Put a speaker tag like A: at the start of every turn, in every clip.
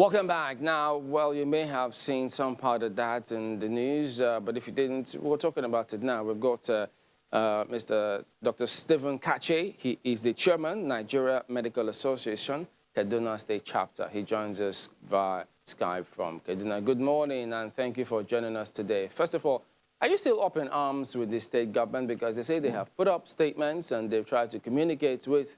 A: Welcome back. Now, well, you may have seen some part of that in the news, but if you didn't, we're talking about it now. We've got Mr. Dr. Stephen Kache. He is the chairman, Nigeria Medical Association, Kaduna State Chapter. He joins us via Skype from Kaduna. Good morning, and thank you for joining us today. First of all, are you still up in arms with the state government? Because they say they have put up statements and they've tried to communicate with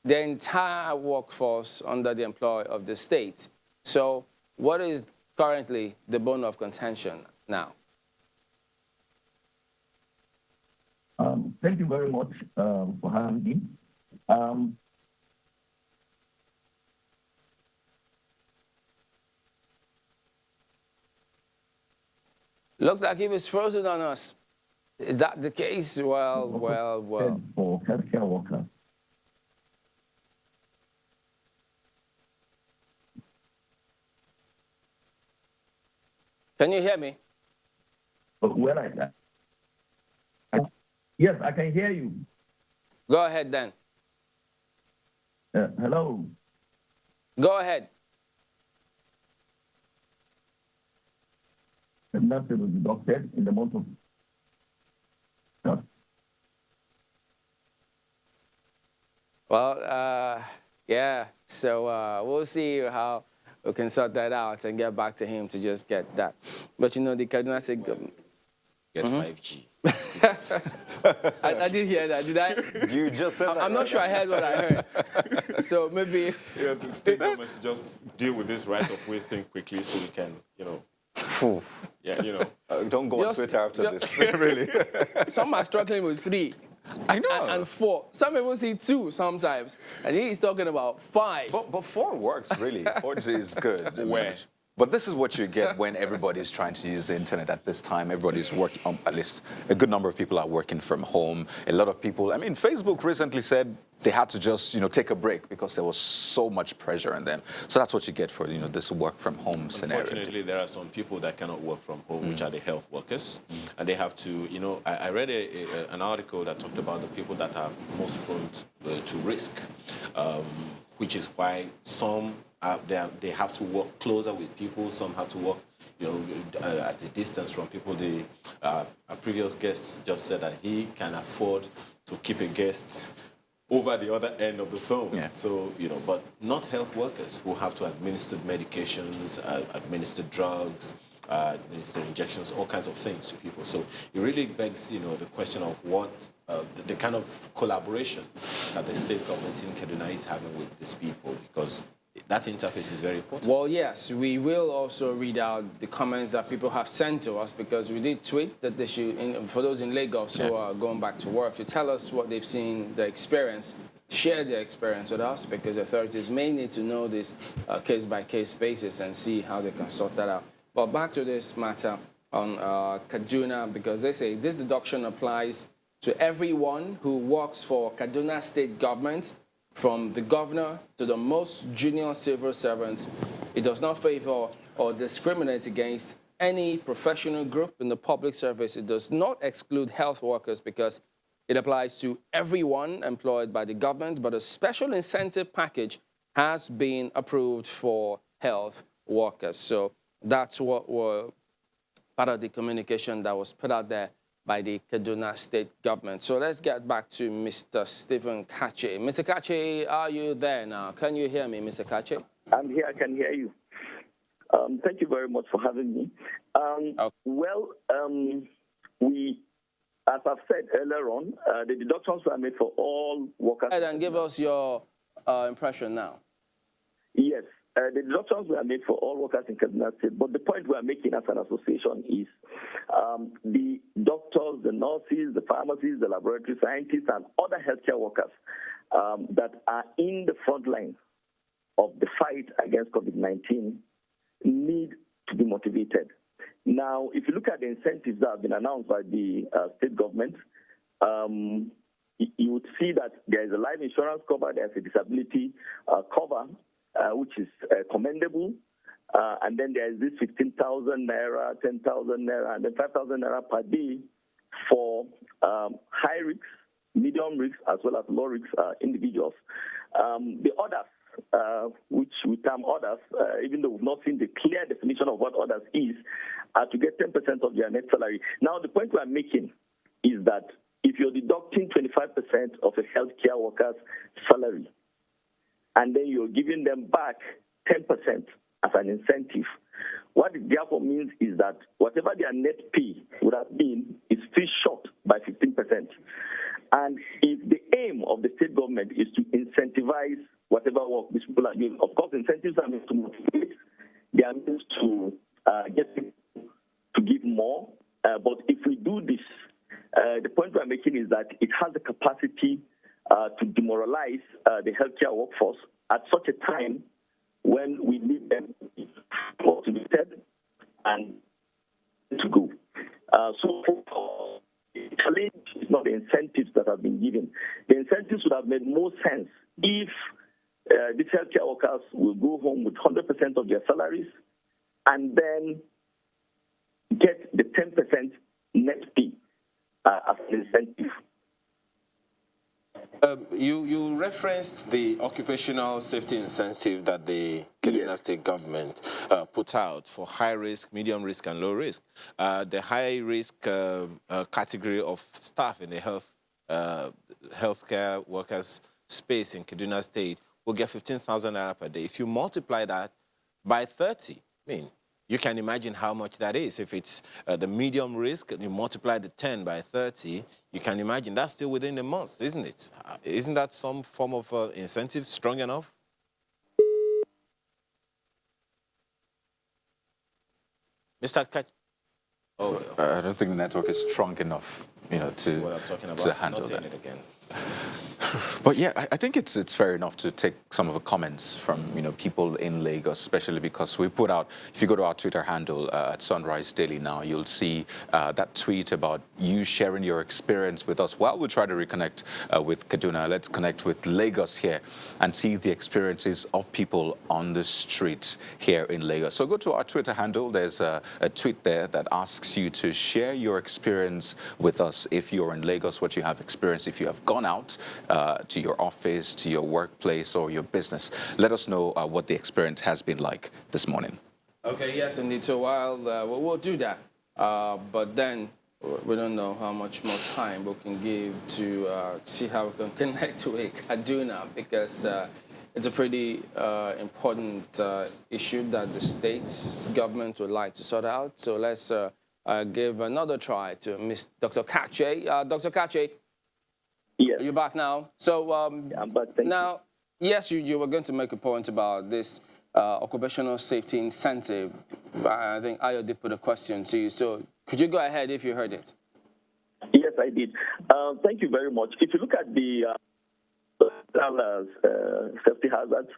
A: the entire workforce under the employ of the state. So what is currently the bone of contention now?
B: Thank you very much for having me.
A: Looks like he was frozen on us. Is that the case? Well.
B: For healthcare workers.
A: Can you hear me?
B: Yes, I can hear you.
A: Go ahead then.
B: Hello.
A: Go ahead.
B: Nothing was deducted in the month of.
A: Well, yeah. So we'll see how we can sort that out and get back to him to just get that. But you know, the Kaduna State government.
C: Get 5G.
A: I did hear that. Did I?
C: You just said that.
A: I'm not sure I heard what I heard. So maybe.
C: Yeah, the state government just deal with this right of way thing quickly so we can, don't go on Twitter after this. Really.
A: Some are struggling with 3.
C: I know.
A: And 4. Some people see 2 sometimes. And he's talking about 5.
C: But 4 works, really. 4G is good. Where? But this is what you get when everybody's trying to use the internet at this time. Everybody's working, at least a good number of people are working from home. A lot of people, Facebook recently said they had to just, take a break because there was so much pressure on them. So that's what you get for, this work from home scenario.
D: Unfortunately, there are some people that cannot work from home, which are the health workers. And they have to, I read an article that talked about the people that are most prone to risk, which is why some they have to work closer with people. Some have to work, at a distance from people. Our previous guests just said that he can afford to keep a guest over the other end of the phone.
C: Yeah.
D: So, but not health workers who have to administer medications, administer drugs, administer injections, all kinds of things to people. So it really begs, the question of what the kind of collaboration that the state government in Kaduna is having with these people, because that interface is very important.
A: Well, yes, we will also read out the comments that people have sent to us, because we did tweet that they should, for those in Lagos who are going back to work, to tell us what they've seen, the experience, share their experience with us, because authorities may need to know this case-by-case basis and see how they can sort that out. But back to this matter on Kaduna, because they say this deduction applies to everyone who works for Kaduna State government, from the governor to the most junior civil servants. It does not favor or discriminate against any professional group in the public service. It does not exclude health workers because it applies to everyone employed by the government, but a special incentive package has been approved for health workers. So that's what were part of the communication that was put out there by the Kaduna State government. So let's get back to Mr. Stephen Kache. Mr. Kache, are you there now? Can you hear me, Mr. Kache?
B: I'm here. I can hear you. Thank you very much for having me. Well, as I've said earlier on, the deductions were made for all workers.
A: And give us your impression now.
B: Yes. The deductions were made for all workers in Kaduna State, but the point we are making as an association is the doctors, the nurses, the pharmacists, the laboratory scientists, and other healthcare workers that are in the front line of the fight against COVID-19 need to be motivated. Now, if you look at the incentives that have been announced by the state government, you would see that there is a life insurance cover, there's a disability cover, which is commendable. And then there is this 15,000 naira, 10,000 naira, and then 5,000 naira per day for high risk, medium risk, as well as low risk individuals. The others which we term others, even though we've not seen the clear definition of what others is, to get 10% of their net salary. Now, the point we're making is that if you're deducting 25% of a healthcare worker's salary, and then you're giving them back 10% as an incentive, what it therefore means is that whatever their net pay would have been is still short by 15%. And if the aim of the state government is to incentivize whatever work these people are doing, of course, incentives are meant to motivate, they are meant to get people to give more. But if we do this, the point we're making is that it has the capacity to demoralize the healthcare workforce at such a time when we need them motivated and to go. So the challenge is not the incentives that have been given. The incentives would have made more sense if these healthcare workers will go home with 100% of their salaries and then get the 10% net pay as an incentive.
D: You referenced the occupational safety incentive that the Kaduna state government put out for high risk, medium risk, and low risk. The high risk category of staff in the healthcare workers space in Kaduna state will get 15,000 naira per day. If you multiply that by 30, you can imagine how much that is. If it's the medium risk, and you multiply the 10 by 30, you can imagine that's still within a month, isn't it? Isn't that some form of incentive strong enough? Mr. Kach. Oh,
C: I don't think the network is strong enough, to handle that.
D: It again.
C: But yeah, I think it's fair enough to take some of the comments from people in Lagos, especially because we put out, if you go to our Twitter handle at Sunrise Daily now, you'll see that tweet about you sharing your experience with us. While we try to reconnect with Kaduna, let's connect with Lagos here and see the experiences of people on the streets here in Lagos. So go to our Twitter handle. There's a tweet there that asks you to share your experience with us if you're in Lagos, what you have experienced, if you have gone out to your office, to your workplace, or your business. Let us know what the experience has been like this morning.
A: Okay, yes, indeed. So while we'll do that, but then we don't know how much more time we can give to see how we can connect with Kaduna, because it's a pretty important issue that the state's government would like to sort out. So let's give another try to Ms. Dr. Kache. Dr. Kache.
B: Yes.
A: Are you back now? So
B: I'm back. Thank
A: now, yes, you were going to make a point about this occupational safety incentive. I think Ayo did put a question to you. So could you go ahead if you heard it?
B: Yes, I did. Thank you very much. If you look at the safety hazards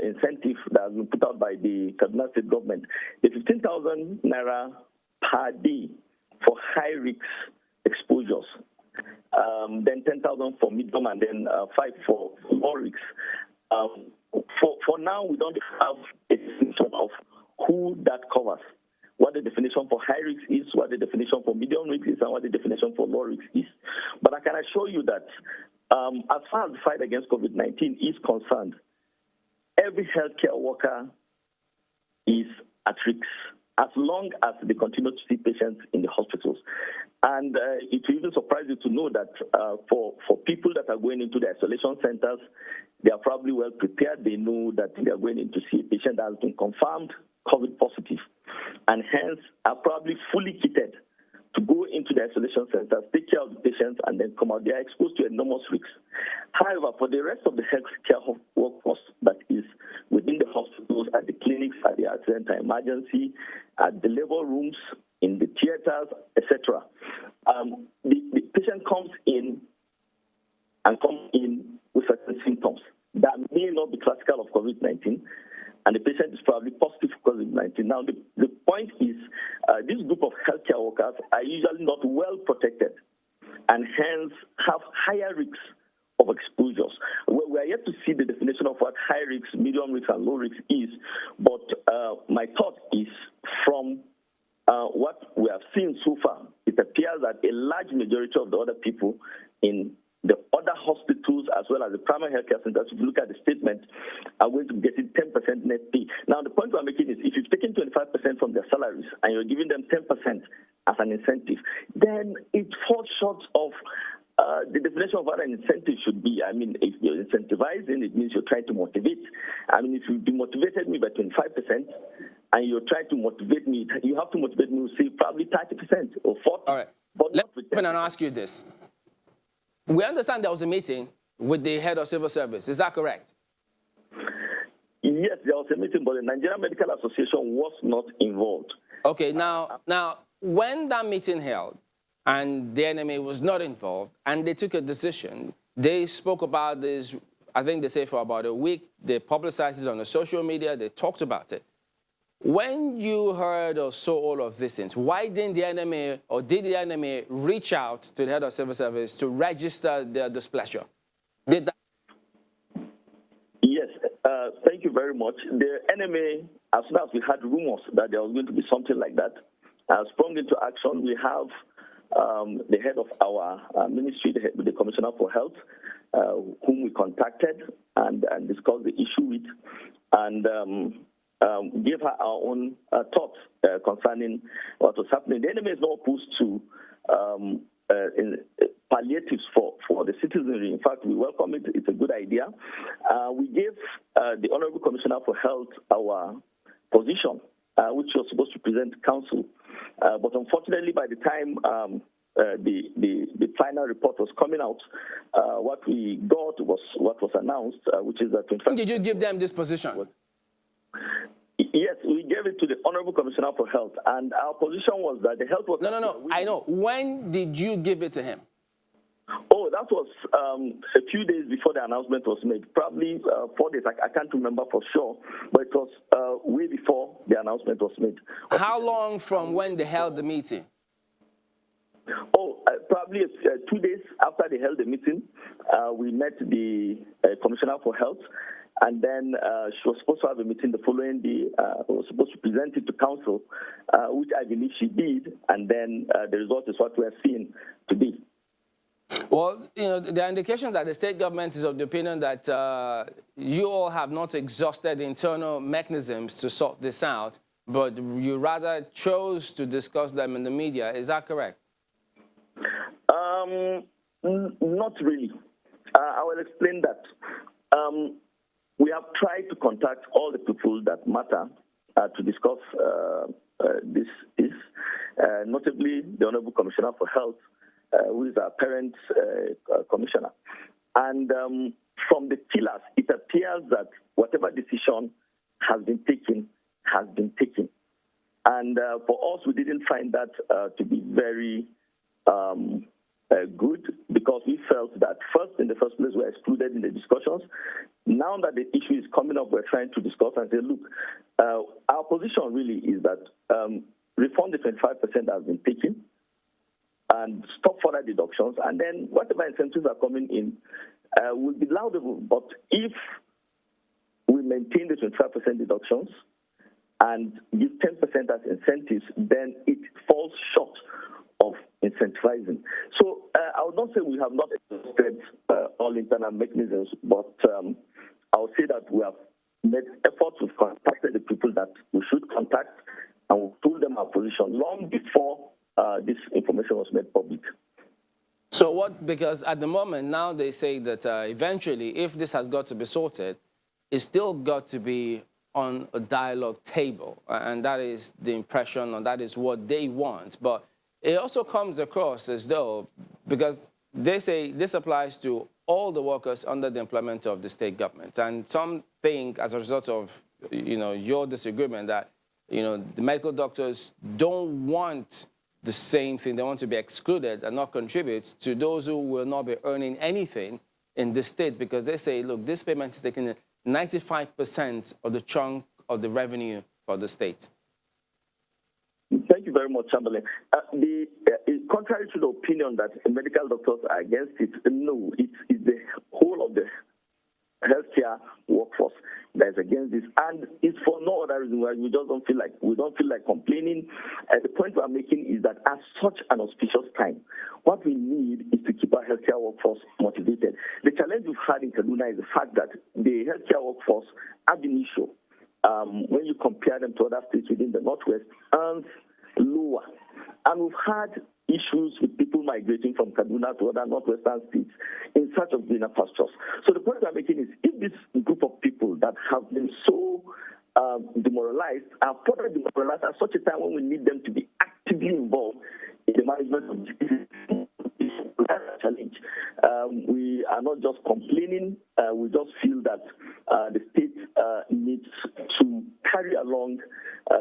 B: incentive that has been put out by the Kaduna state government, the 15,000 naira per day for high risk exposures, then 10,000 for medium, and then 5 for low risk. For now, we don't have a definition of who that covers, what the definition for high risk is, what the definition for medium risk is, and what the definition for low risk is. But I can assure you that as far as the fight against COVID-19 is concerned, every healthcare worker is at risk as long as they continue to see patients in the hospitals. And it will even surprise you to know that for people that are going into the isolation centers, they are probably well prepared. They know that they are going in to see a patient that has been confirmed COVID positive, and hence are probably fully kitted to go into the isolation centers, take care of the patients, and then come out. They are exposed to enormous risks. However, for the rest of the healthcare workforce that is within the hospitals, at the clinics, at the accident and emergency, at the labor rooms, in the theaters, etc., the patient comes in with certain symptoms that may not be classical of COVID-19, and the patient is probably positive for COVID-19. Now, the point is this group of healthcare workers are usually not well protected and hence have higher risks of exposures. We are yet to see the definition of what high risk, medium risk, and low risk is, but my thought is from what we have seen so far, it appears that a large majority of the other people in the other hospitals as well as the primary healthcare centers, if you look at the statement, are going to be getting 10% net pay. Now, the point we're making is if you've taken 25% from their salaries and you're giving them 10% as an incentive, then it falls short of the definition of what an incentive should be. I mean, if you're incentivizing, it means you're trying to motivate. I mean, if you demotivated me by 25% and you're trying to motivate me, you have to motivate me, say, probably 30% or 40%.
A: All right.
B: But
A: Let me ask you this. We understand there was a meeting with the head of civil service. Is that correct?
B: Yes, there was a meeting, but the Nigerian Medical Association was not involved.
A: Okay, now, when that meeting held and the NMA was not involved and they took a decision, they spoke about this, I think they say for about a week, they publicized it on the social media, they talked about it. When you heard or saw all of these things, why didn't the NMA or did the NMA reach out to the head of civil service to register their displeasure? Did that?
B: Yes, thank you very much. The NMA, as soon as we had rumors that there was going to be something like that, sprung into action. We have the head of our ministry, the Commissioner for Health, whom we contacted and discussed the issue with, and gave her our own thoughts concerning what was happening. The NMA is not opposed to palliatives for the citizenry. In fact, we welcome it. It's a good idea. We gave the Honorable Commissioner for Health our position, which was supposed to present to Council. But unfortunately, by the time the final report was coming out, what we got was what was announced, which is that...
A: When did you give them this position?
B: Yes, we gave it to the Honorable Commissioner for Health, and our position was that the health was...
A: No, I know. When did you give it to him?
B: Oh, that was a few days before the announcement was made, probably 4 days. I can't remember for sure, but it was way before the announcement was made.
A: How long from when they held the meeting?
B: Oh, probably 2 days after they held the meeting, we met the Commissioner for Health, and then she was supposed to have a meeting the following day. Was supposed to present it to Council, which I believe she did, and then the result is what we are seeing today.
A: Well, you know, there are indications that the state government is of the opinion that you all have not exhausted internal mechanisms to sort this out, but you rather chose to discuss them in the media. Is that correct?
B: Not really. I will explain that. We have tried to contact all the people that matter to discuss this, notably the Honorable Commissioner for Health, who is our parent commissioner. And from the pillars, it appears that whatever decision has been taken has been taken. And for us, we didn't find that to be very good, because we felt that in the first place, we're excluded in the discussions. Now that the issue is coming up, we're trying to discuss and say, look, our position really is that refund the 25% has been taken and stop further deductions, and then whatever incentives are coming in will be laudable. But if we maintain the 25% deductions and give 10% as incentives, then it falls short of incentivizing. So I would not say we have not exhausted all internal mechanisms, but I would say that we have made efforts. We've contacted the people that we should contact, and we've told them our position long before this information was made public.
A: So what, because at the moment now they say that eventually, if this has got to be sorted, it's still got to be on a dialogue table, and that is the impression, and that is what they want. But it also comes across as though, because they say this applies to all the workers under the employment of the state government, and some think as a result of, you know, your disagreement that, you know, the medical doctors don't want the same thing. They want to be excluded and not contribute to those who will not be earning anything in the state, because they say, look, this payment is taking 95% of the chunk of the revenue for the state.
B: Thank you very much, Chamberlain. Contrary to the opinion that medical doctors are against it, no, it's the whole of the healthcare healthcare workforce that is against this, and it's for no other reason. We just don't feel like complaining. The point we are making is that at such an auspicious time, what we need is to keep our healthcare workforce motivated. The challenge we've had in Kaduna is the fact that the healthcare workforce ab initio, when you compare them to other states within the Northwest, earns lower. And we've had issues with people migrating from Kaduna to other northwestern states in search of greener pastures. So the point I'm making is, if this group of people that have been so demoralized are further demoralized at such a time when we need them to be actively involved in the management of diseases, that's a challenge. We are not just complaining. We just feel that the state needs to carry along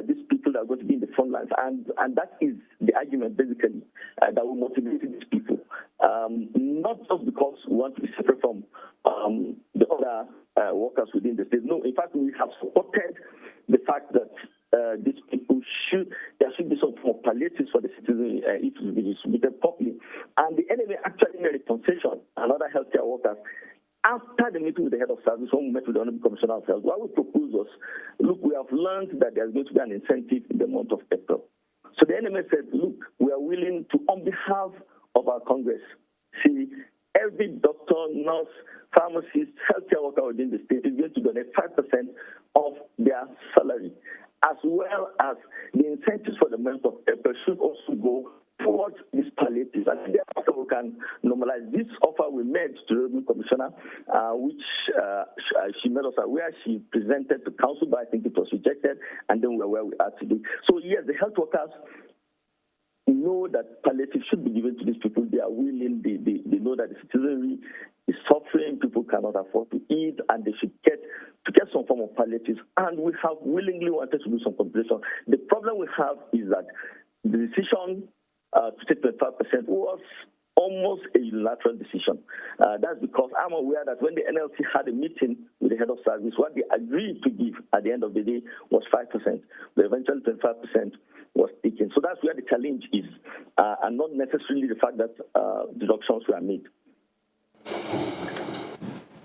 B: these people that are going to be in the front lines. And that is the argument, basically, that will motivate these people. Not just because we want to be separate from the other workers within the state. No, in fact, we have supported the fact that these people there should be some form of palliatives for the citizens if it will be distributed properly. And the NMA actually made a concession and other healthcare workers after the meeting with the head of service, when we met with the Honorable Commissioner of Health. What we proposed was, look, we have learned that there's going to be an incentive in the month of April. So the NMA said, look, we are willing to, on behalf of our Congress, see every doctor, nurse, pharmacist, healthcare worker within the state is going to donate 5% of their salary, as well as the incentives for the month of April should also go towards these palliatives. And thereafter we can normalize this offer we made to the Honorable Commissioner, which she made us aware. She presented to council, but I think it was rejected, and then we're where we are today. So yes, the health workers know that palliative should be given to these people. They are willing. They know that the citizenry is suffering. People cannot afford to eat, and they should get some form of palliatives. And we have willingly wanted to do some compensation. The problem we have is that the decision to take 25% was almost a unilateral decision. That's because I'm aware that when the NLC had a meeting with the head of service, what they agreed to give at the end of the day was 5%. But eventually 25% was taken. So that's where the challenge is, and not necessarily the fact that deductions were made.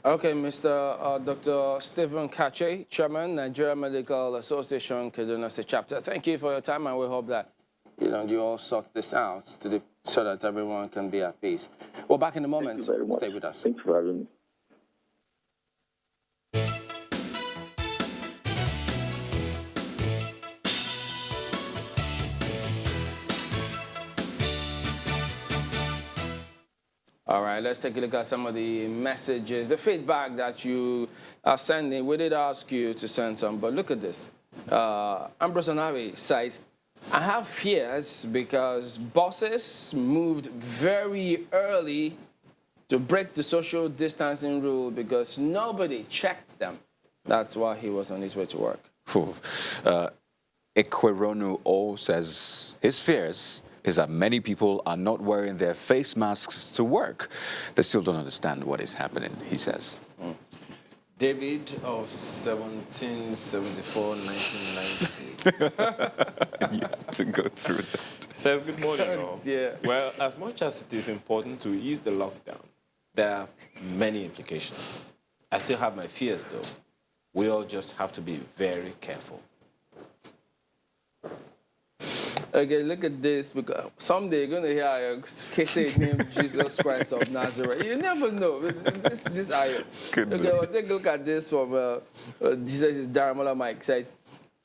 A: Okay, Mr. Dr. Stephen Kache, Chairman, Nigeria Medical Association, Kaduna State Chapter. Thank you for your time, and we hope that you all sort this out so that everyone can be at peace. Well, back in a moment.
B: Thank you very much.
A: Stay with us.
B: Thanks for having me.
A: All right, let's take a look at some of the messages, the feedback that you are sending. We did ask you to send some, but look at this. Ambrose Anawi says, I have fears because bosses moved very early to break the social distancing rule because nobody checked them. That's why he was on his way to work.
C: Ekweronu O says his fears is that many people are not wearing their face masks to work. They still don't understand what is happening, he says.
D: David of 1774, 1990.
C: You have to go through that.
D: Says, good morning, all.
A: Yeah.
D: Well, as much as it is important to ease the lockdown, there are many implications. I still have my fears, though. We all just have to be very careful.
A: Okay, look at this, because someday you're going to hear a case named Jesus Christ of Nazareth. You never know. This ayah. Okay, well, take a look at this from Jesus is Daramola Mike says,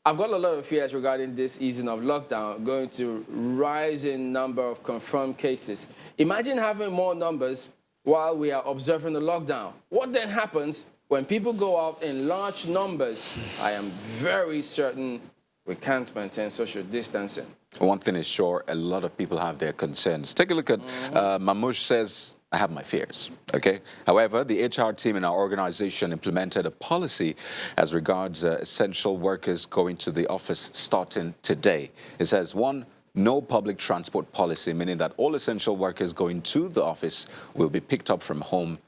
A: I've got a lot of fears regarding this easing of lockdown, going to rise in number of confirmed cases. Imagine having more numbers while we are observing the lockdown. What then happens when people go out in large numbers? I am very certain we can't maintain social distancing.
C: One thing is sure, a lot of people have their concerns. Take a look at Mamouche says, I have my fears, okay? However, the HR team in our organization implemented a policy as regards essential workers going to the office starting today. It says, 1, no public transport policy, meaning that all essential workers going to the office will be picked up from home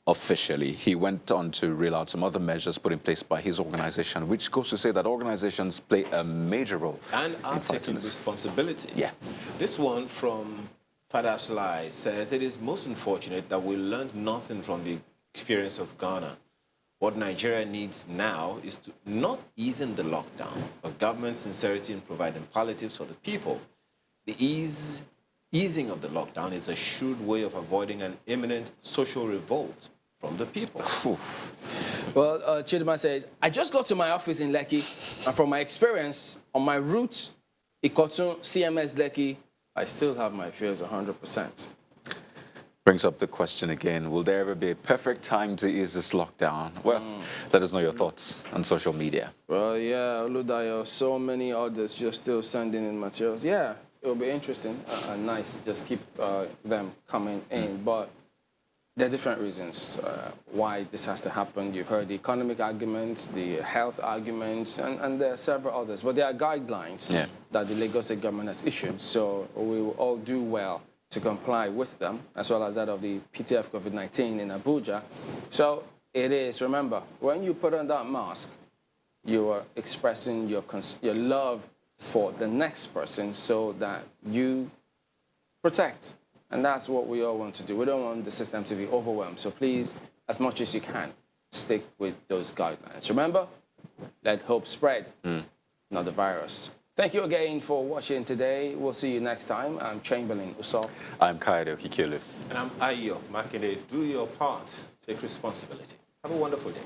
C: officially. He went on to reel out some other measures put in place by his organization, which goes to say that organizations play a major role.
D: And are taking responsibility.
C: Yeah.
D: This one from Father Salaries says, it is most unfortunate that we learned nothing from the experience of Ghana, What Nigeria needs now is to not ease in the lockdown, but government sincerity in providing palliatives for the people. The easing of the lockdown is a shrewd way of avoiding an imminent social revolt from the people.
A: Well, Chidima says, I just got to my office in Lekki, and from my experience on my route, Ikotun, CMS Lekki, I still have my fears 100%.
C: Brings up the question again, will there ever be a perfect time to ease this lockdown? Well, let us know your thoughts on social media.
A: Well, yeah, Oludayo, so many others just still sending in materials. Yeah, it'll be interesting and nice to just keep them coming in. But there are different reasons why this has to happen. You've heard the economic arguments, the health arguments, and there are several others. But there are guidelines that the Lagos State government has issued. So we will all do well to comply with them, as well as that of the PTF COVID-19 in Abuja. So it is, remember, when you put on that mask, you are expressing your love for the next person so that you protect. And that's what we all want to do. We don't want the system to be overwhelmed. So please, as much as you can, stick with those guidelines. Remember, let hope spread, not the virus. Thank you again for watching today. We'll see you next time. I'm Chamberlain Usol.
C: I'm Kayode Okikelu.
D: And I'm Ayo Makinde. Do your part. Take responsibility. Have a wonderful day.